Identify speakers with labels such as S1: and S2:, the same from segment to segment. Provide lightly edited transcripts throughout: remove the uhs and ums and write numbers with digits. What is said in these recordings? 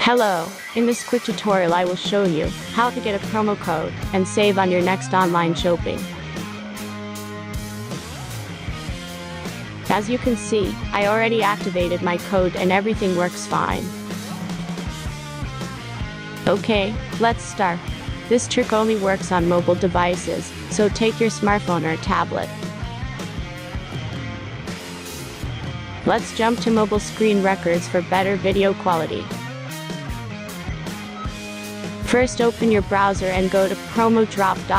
S1: Hello, in this quick tutorial I will show you how to get a promo code and save on your next online shopping. As you can see, I already activated my code and everything works fine. Okay, let's start. This trick only works on mobile devices, so take your smartphone or tablet. Let's jump to mobile screen records for better video quality. First open your browser and go to promodrop.pro.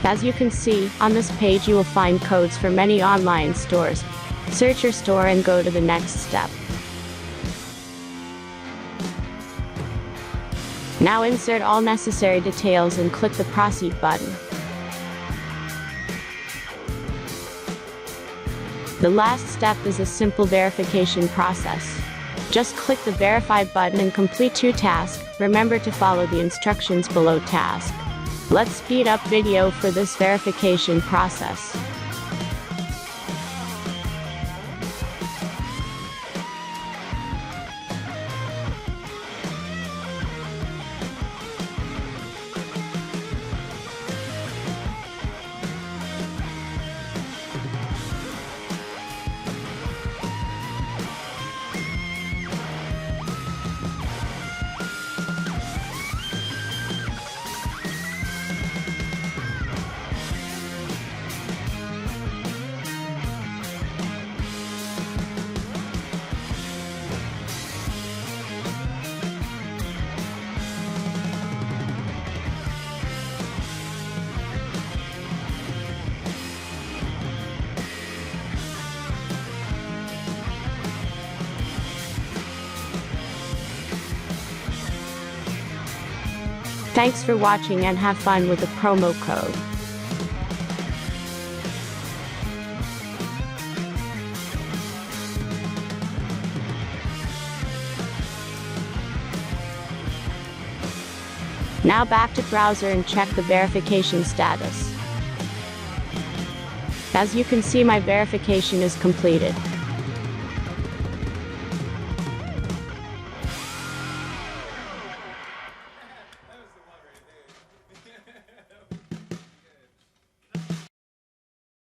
S1: As you can see, on this page you will find codes for many online stores. Search your store and go to the next step. Now insert all necessary details and click the Proceed button. The last step is a simple verification process. Just click the Verify button and complete your task. Remember to follow the instructions below task. Let's speed up video for this verification process. Thanks for watching and have fun with the promo code. Now back to browser and check the verification status. As you can see, my verification is completed.